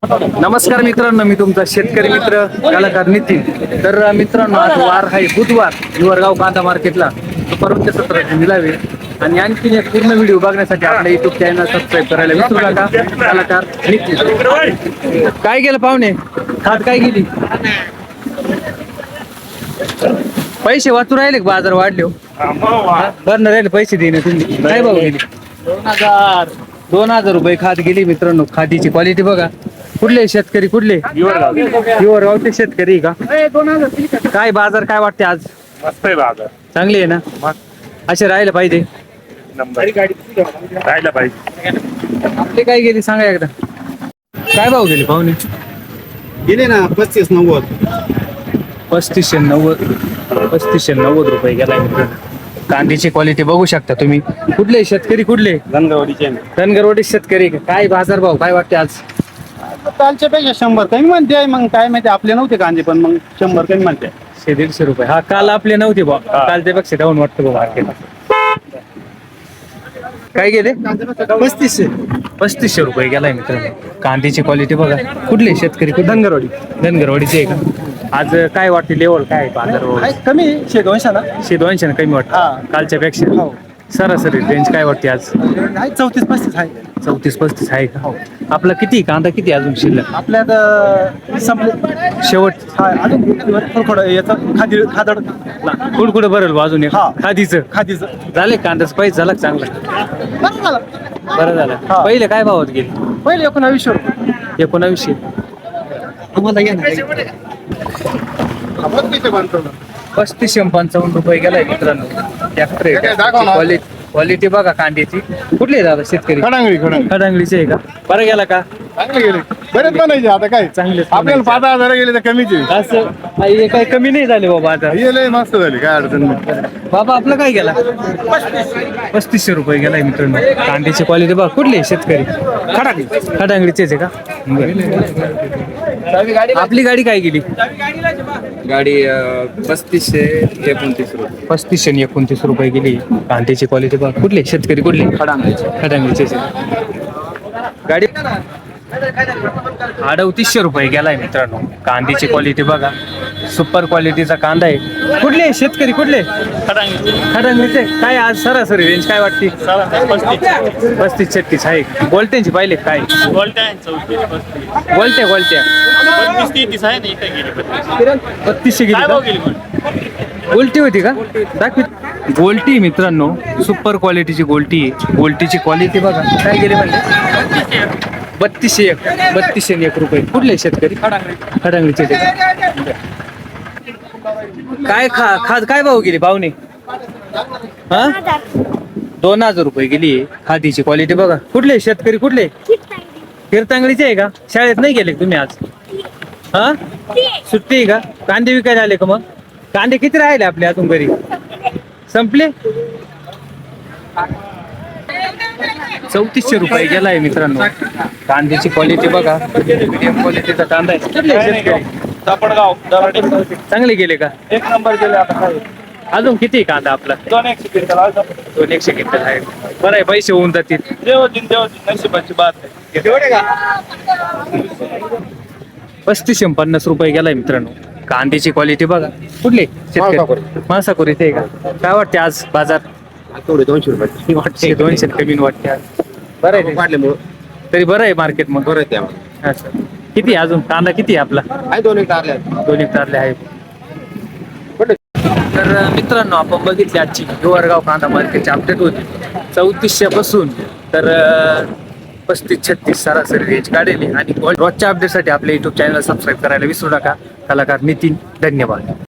नमस्कार मित्रांनो, मी तुमचा शेतकरी मित्र कलाकार नितीन. तर मित्रांनो, आज वार आहे बुधवार. हिवरगाव कांदा मार्केटला दुपारच्या 17 मिळावे. आणि आणखीन एक पूर्ण व्हिडिओ बघण्यासाठी आपल्या युट्यूब चॅनल सबस्क्राईब करायला विसरू नका. कलाकार नितीन. काय गेलं पाहुणे, खात काय गेली? पैसे वाचू राहिले का? बाजार वाढले बरं राहिले पैसे देणे. तुम्ही काय भाऊ गेली? 2000 रुपये खात गेली. मित्रांनो, खादीची क्वालिटी बघा. कुठले शेतकरी? कुठले? हिवरगावचे शेतकरी का? काय बाजार काय वाटते आज? मस्त आहे बाजार, चांगली आहे ना? असे राहिले पाहिजे. राहिला पाहिजे. आपले काय गेली सांगा एकदा. काय भाव गेले पाहुणे? गेले ना 35-90. 3590 रुपये गेलाय मित्रांनो. कांद्याची क्वालिटी बघू शकता तुम्ही. कुठले शेतकरी? कुठले? धनगरवाडीचे धनगरवाडी शेतकरी. काय बाजार भाव काय वाटते आज? कालच्या पेक्षा 100 कमी म्हणते. मग काय माहिती, आपले नव्हते कांदे, पण मग 100 कमी म्हणते. 100-150 रुपये. हा, काल आपले नव्हते भाव. कालच्या पेक्षा डाऊन वाटतं भाऊ मार्केट. काय गेले? 3500 रुपये गेलाय मित्रांनो. कांद्याची क्वालिटी बघा. कुठले शेतकरी? धनगरवाडी. धनगरवाडीचे आहे का? आज काय वाटते लेवल काय बाजार? कमी 100-200 ना. 100-200 कमी वाटतं कालच्या पेक्षा. सरासरी रेंज काय वाटते आज? 34-35 आहे. 34-35 आहे का? आपला किती कांदा किती अजून शिल्लक? आपल्यात संपले शेवट अजून थोडं याचं खादड कुठं भरेल अजून एक? हा. खादीचं झाले. कांद्याचं पैसे झाला का चांगला? बरं झालं. हा. पहिले काय भावात गेले? पहिले 1900 रुपये. 1900. तुम्हाला घ्या ना. 3555 रुपये गेलाय मित्रांनो. ट्रॅक्टर क्वालिटी बघा कांद्याची. कुठले दादा शेतकरी? खडांगळी खडांगळीचे आहे का? बरं गेला का? चांगले गेले. बरेच बनायचे आता काय चांगले आपल्याला 5000 गेले तर कमीच आहे. असं हे काही कमी नाही झाले बाबा आता. हे लय मस्त झाली, काय अडचण नाही. बाबा आपलं काय गेला? 3500 रुपये गेलाय मित्रांनो. कांद्याची क्वालिटी बघा. कुठले शेतकरी? खडांगळीचेच आहे का? आपली गाडी काय गेली? गाडी 3529 रुपये. 3529 रुपये गेली. कांद्याची क्वालिटी बघा. कुठले शेतकरी? कुठले? खडांगळीचेच आहे. गाडी 3800 रुपये गेलाय मित्रांनो. कांद्याची क्वालिटी बघा. सुपर क्वालिटीचा कांदा आहे. कुठले शेतकरी? कुठले? खडांगळीचे. काय आज सरासरी रेंज काय वाटते? 35-36 आहे. गोलट्यांची पाहिले काय? गोलट्या 3200 गेली का? गोल्टी होती का? दाखवी. गोल्टी मित्रांनो, सुपर क्वालिटीची गोल्टी आहे. गोल्टीची क्वालिटी बघा. काय गेली म्हणजे? 3201 रुपये. कुठले शेतकरी? खडांगळीचे. काय खाद काय भाव गेली पाहुणे? 2000 रुपये गेली. खादीची क्वालिटी बघा. कुठले शेतकरी? कुठले? कीर्तांगळीचे आहे का? शाळेत नाही गेले तुम्ही आज? सुट्टी आहे का? कांदे विकायला आले का? मग कांदे किती राहिले आपले अजून घरी? संपले? 3400 रुपये गेलाय मित्रांनो. कांद्याची क्वालिटी बघा. मीडियम क्वालिटीचा कांदा आहे. चांगले गेले का? 1 नंबर गेले. आता काय अजून किती आहे कांदा आपला? 200 क्विंटल 200 क्विंटल आहे. बरं आहे, पैसे होऊन जातील. देवदिन नशिबाची बात आहे. 3550 रुपये गेलाय मित्रांनो. कांद्याची क्वालिटी बघा. कुठले शेतकरी? मासाकुरीचे आहे का? काय वाटते आज बाजार? थोडे 200 रुपये वाटते 200 कमी वाटते आज. बरं आहे वाढल्यामुळे तरी बरं आहे मार्केट मग. बरं आहे त्यामुळे. असं किती अजून कांदा किती आहे आपला? आहे 2 एक कारले. 2 हेक्टरले आहे. तर मित्रांनो, आपण बघितली आजची हिवरगाव कांदा मार्केटची अपडेट होती. 3400 पासून तर 35-36 सरासरी रेंज काढेल. आणि रोजच्या अपडेटसाठी आपल्या युट्यूब चॅनल सबस्क्राईब करायला विसरू नका. कलाकार नितीन. धन्यवाद.